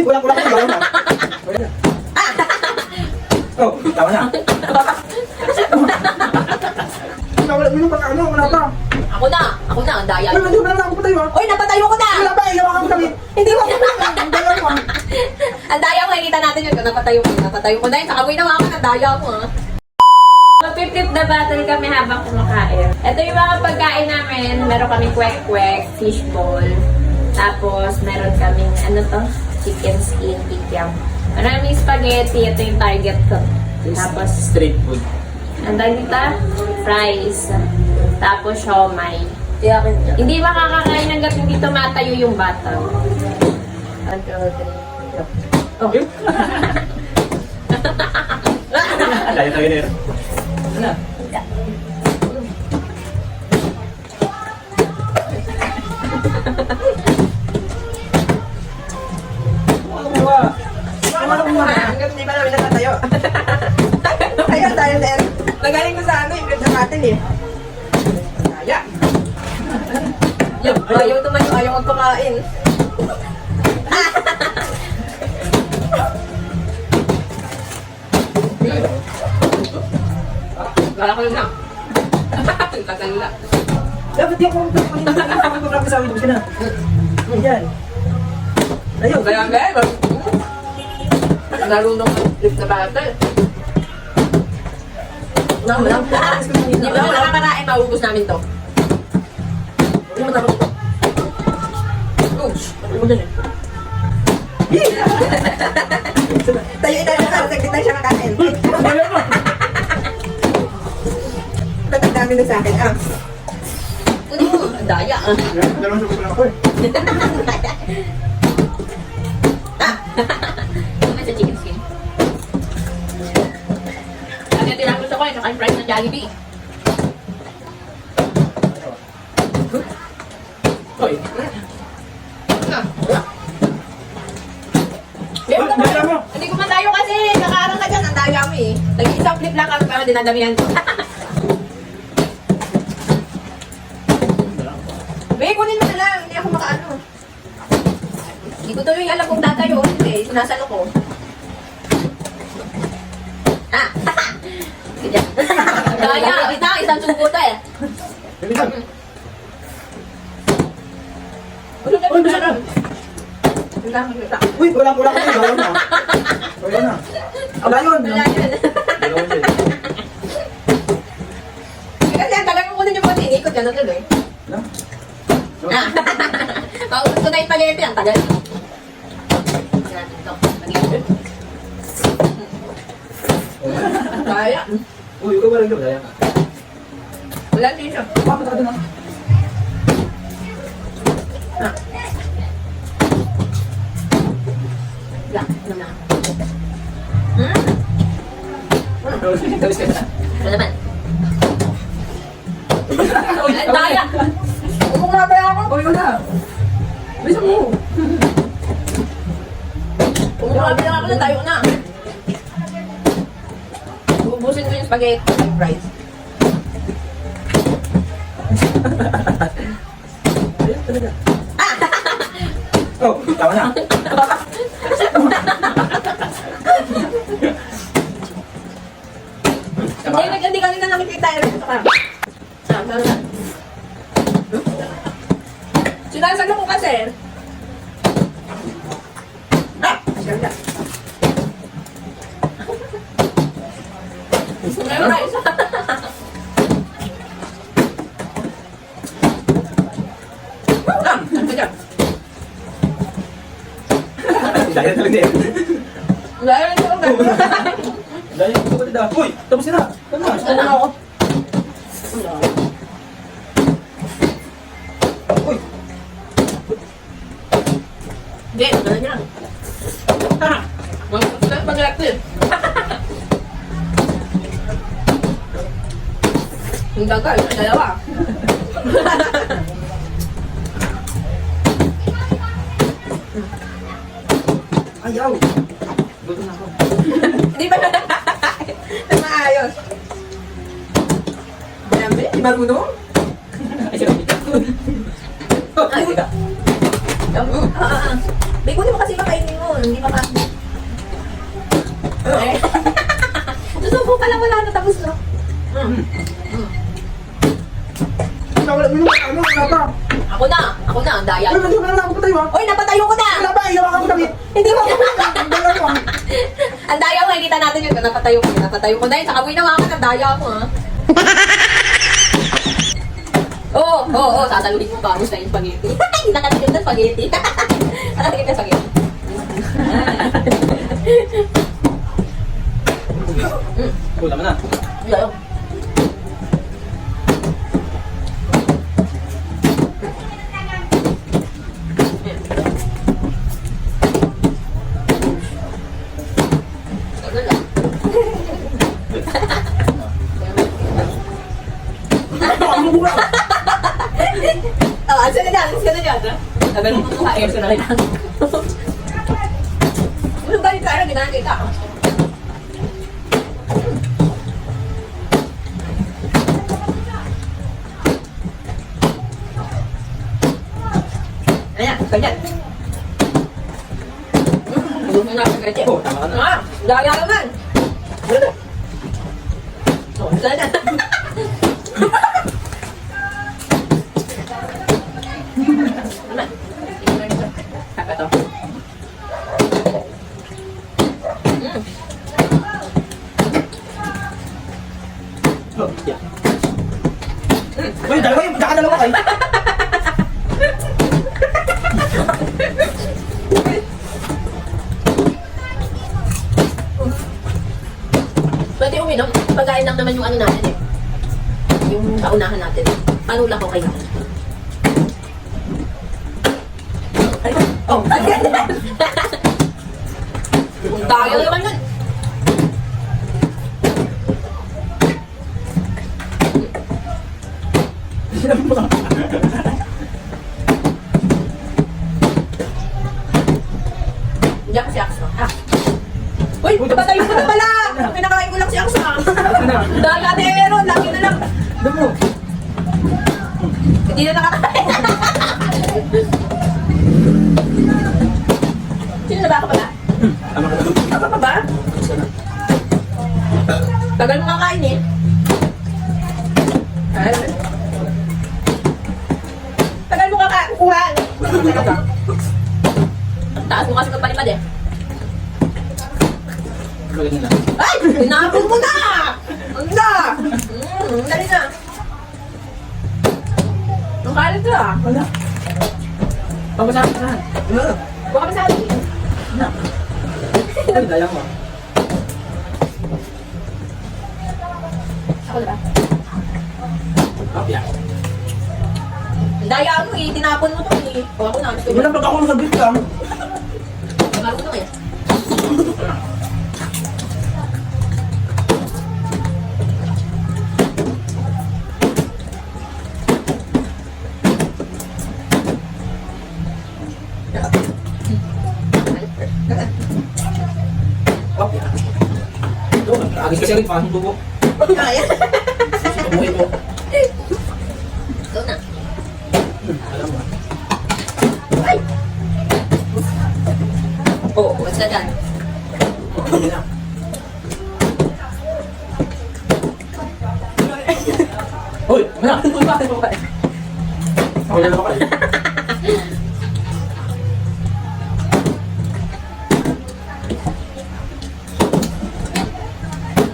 Uy, kulang-kulang ko. Gawin na. Oh, tama na. Wala pa ano, wala pa. Ako na, ang daya. Ay, hindi mo na ako patayo ha. Uy, napatayo ko na! Wala pa, ilaw ako kami. Hindi mo Ang dalaw ko ha. Ang daya mo, nakikita natin yun. Napatayo ko na yun. Sakamoy na ako, ang daya mo ha. Mag-flip the battle kami habang kumakain. Ito yung mga pagkain namin. Meron kaming kwek-kwek, fishball. Tapos, meron kaming, chicken skin, kikiam. Maraming spaghetti. Ito yung target ko. Tapos, Street food. ang dito, fries. Tapos, siomay. Kaya Hindi makakakain hanggat hindi tumatayo yung bata. Okay. Kaya tayo na yun. Ano? hanggang hindi pa namin nakatayo. Kaya tayo na yan. Nagaling ko sa yung grade natin eh. Kaya. Ayaw tumayo, ayaw magpakain. Kala ko yun na. Tagal na. Dapat di ako magpapasawin mo sila. Yan. Ayaw. Kaya nga, narunong flip na battle. Hindi ba ako nakakarain, maubos namin to. Hindi mo tapos ito. Oosh. Ano mo dyan eh? Tayo na, saglit tayo siya kakain. Tatag namin na sa akin, ah. Ang daya, ah. Dalawang sabi ko lang ako eh. Ano sa chicken skin? Lagi tinapos ako eh, nakain fries ng Jollibee. Hoy. Dala mo. Hindi ko matayo kasi, nakaarang na dyan, ang daya mo eh. Nag-isang flip lang kami para dinadamihan ko. Be, kunin mo na lang, hindi ako makaano. Hindi ko tuloy alam kung tatayo, hindi, sinasalo ko. Ah! Ganyan. Daya, isang sungkuta eh. Bilisan. Ano na Uy, bilisan na. Uy, kulang-kulang ko. Gawin na. Gawin na. Wala yun. Wala yun. Dalawang yun. Kasi ang tagal mo kunin yung mga tinikot, gano'n tuloy. Ano? Paubos ko na yung spaghetti, ang tagal. Kaya. Uy, ikaw walang gawin. Daya. Wala dito. Bakit ka na? Wala. Ano na? Gawis ka na. Ano naman? Uy, ang daya! Umong nga ba ako? Uy, wala. Bilisan mo. Umong nga ba ako na tayo na. Ubusin ko yung spaghetti and fries. Ayun talaga. Oh, tama na. Hindi kanina nakikita yun. Sinasalo ko kasi. Siyempre. Memorize. Ano dyan? Daya talaga eh. Dahil ito ang gano'n. Daya ko ba dito? Uy, tapos na. Tama na. Ano na ako? Uy. Hindi, gano'n yan. Mag-reactive. Ang gagal, ang dalawa. Ayaw. Gusto na ako. Hindi ba na maayos? Grabe, di marunong? Ay, sige. Ay, sige. Kunin mo kasi makainin mo. Hindi maka... Susubo pa lang, wala na, tapos na. Wala pa. Ako na, ang daya. Uy, wala na ako patayo ha. Uy, napatayo ko na! Wala pa, ilaw ako damit. Hindi mo Wala pa. ang daya mo, nakikita natin yun. Napatayo ko na yun. Saka mo inawakan ang daya mo, ha? Oo, sasaluhin mo pa. Gusto yung spaghetti. Hindi nakatigil na spaghetti. Nakatigil na spaghetti. Wala mo na. Ayaw. Alis ka na dyan, ha? Tagal mo kung ayos ka na lang. Ano ba yung kaya ginakita? Ayan, ganyan. Tulog mo na sa ganyan. Oo, tama ka na. Ah, daya naman. Ano? Oh, sana. Kaka to. Oh, yeah. Uy, dalawa yun. Dalawa kayo. Pwede uminom. Pagkain lang naman yung ano natin eh. Yung kaunahan natin. Panula ko kayo. Ay, oh, ang daya naman yun. Diyan ka si Aksa. Ah. Uy, napatayo ko na pala! Pinakain ko lang si Aksa. Daya ni Aaron, lagi na lang. Damo. Hindi na nakakain. Sino na ba ako pala? Tama ka na. Ako pa ba? Tagal mo kakain eh. Ay. Tagal mo kuha. Ang taas mo kasi magpalipad eh. Bagay nila. Ay! Tinapon mo na! Ang da! Dali na. Ang kalit to ah. Wala. Pagpasahan ka na. Wala. Buka ka sa atin. Ay, daya mo. Ako na ba? Kapya. Daya mo eh. Tinapon mo to eh. O ako na. Gusto mo. Wala pag ako sabit lang. Marunong eh. Kapya. Ito, agis kasi rin. Paano tubo? Kaya. Umuwi ko. Go na. Alam mo. Ay! Oo, what's na dyan? Hindi na. Uy, wala. Ako na ako kayo.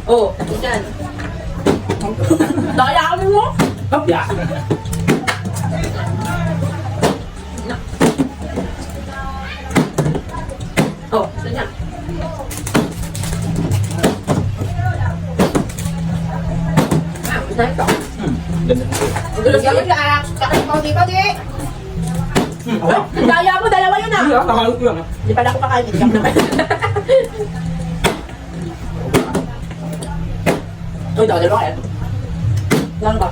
Oo, dyan. Daya kami mo? Kapya. Oo, dyan. Ah, dahil ka. Ganda. Gulo siya yun ka. Kakit mo, di ba, di? Ako? Daya mo, dalawa yun Hindi ah. ah, nakalot ko lang ah. Di pala ako kakain, hindi ako naman. Uy, dalawa kayo. Ganun ba?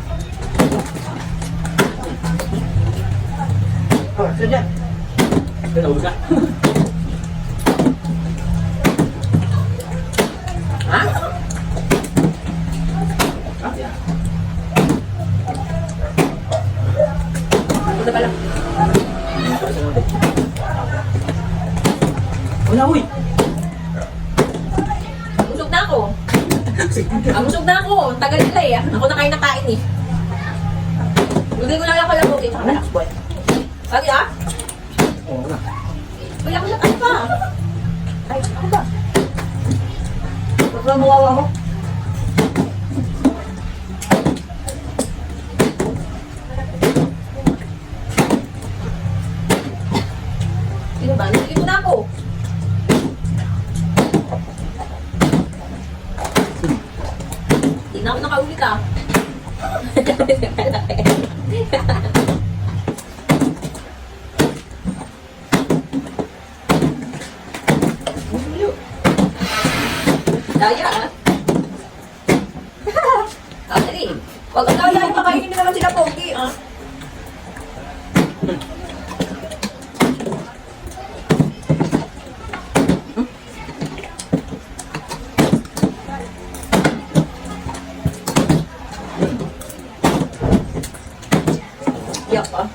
Oh, so dyan. Kaya naubos ka. Ha? Kapya. Ito pala. Wala, uy. Busog na ako. Busog na ako. Tagal nila eh. Ako na kain na kain eh. Lugay ko lang ako lang okay. Tsaka relax boy. Lagi ah? Oo, wala. Wala ko sa tayo pa. Ay, ako ba? Wala mawawa mo. Sino ba? Nagiging mo na ako. Hindi na ako nakaulit ah. Daya ah. Dali. Huwag ang daya yung makainin na naman sila pogi ah. Yak ah.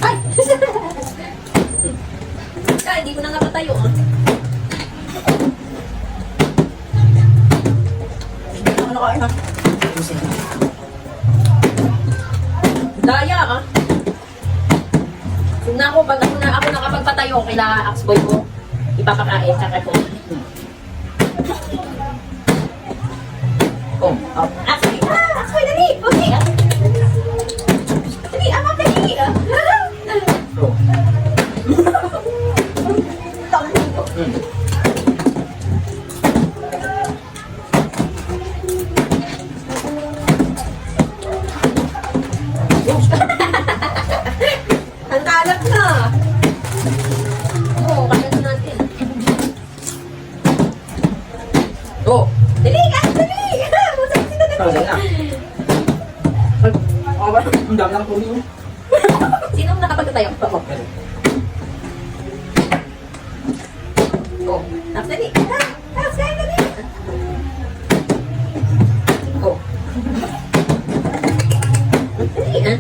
Ay! Kaya hindi ko na nakatayo ah. Ano nakain ha? Daya ah. Kung na ako, pag ako nakapagpatayo, kila Axboy ko, ipapakain sa ko. Oh, Oh, Axboy! Axboy, dali! Okay! Dali, amak, dali! oh. Tangan ko. Ang kalat na! Oo, kalat na natin. Oh! Dali ka! Dali! Masakit na dali! Dali na. Ay, ako ba? Ang dami ng tubig. Sinong nakapagtatayo? Ako. Oh, Naps, dali! Naps, kaya dali! Oh. Dali, ah!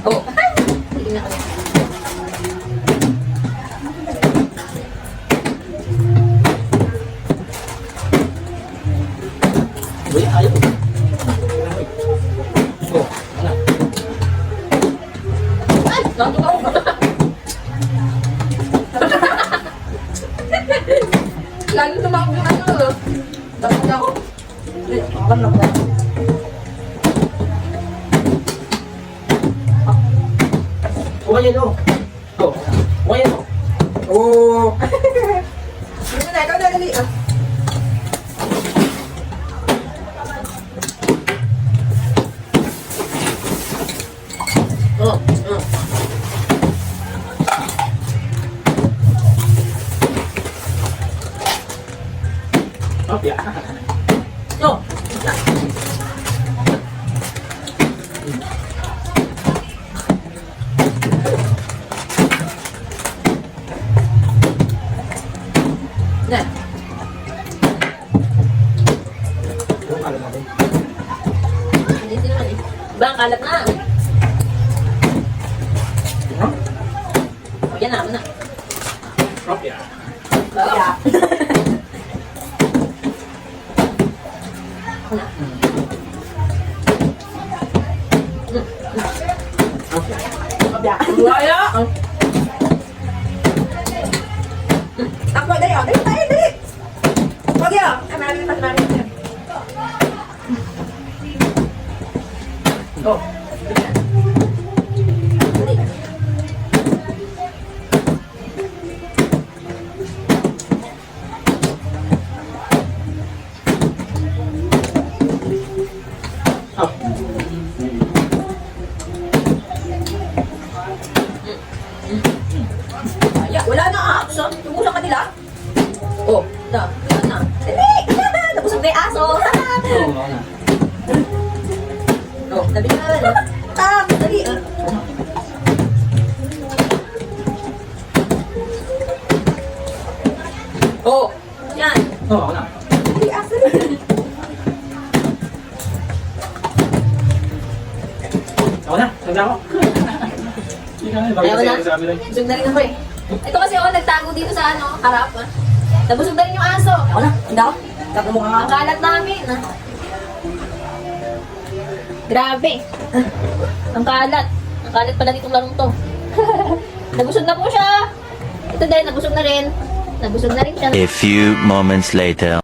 Oh. Sige na kami. Uy, ayaw. Oh, ano? Ay! Nato ka ako. Lalo tumakbo yung ano. Tapos ako. Alam na ba? Okay, yan, oh. Oh, okay, yan, oh. Oh. Sige na, ikaw na dali ah. Oh. Oh, yeah. Oh. Na. Yung alam natin. Hindi sila man eh. Bang, kalat na. Huh? O, yan na, ako na. Oh, yeah. Yeah. Ako na. Okay. Kabya. Wala. Takbo, dali ah. Dali tayo, dali. Wag yan. Ay, marami pa, marami pa. Oh. Dali. Oh. Ya, wala na aso. Tumulang ka nila. Oh, na. Wala na. Dali! Nabusog na yung aso. Oh, okay na. Oh, tabi na naman. Dali. Oh, yan. Oo, ako na. Hindi, asa rin. Ako na. Sanda ako. Hindi ka na. Bakit Ayaw na. kasi sabi rin? Busog na rin ako eh. Ito kasi ako nagtago dito sa ano, harap. Ah. Nabusog na rin yung aso. Ako na, hindi ako. Tapos mo Ang kalat namin. Ah. Grabe. Ang kalat. Ang kalat pala ditong larong to. Nabusog na po siya. Ito din, nabusog na rin. Nabusog na rin siya. A few moments later.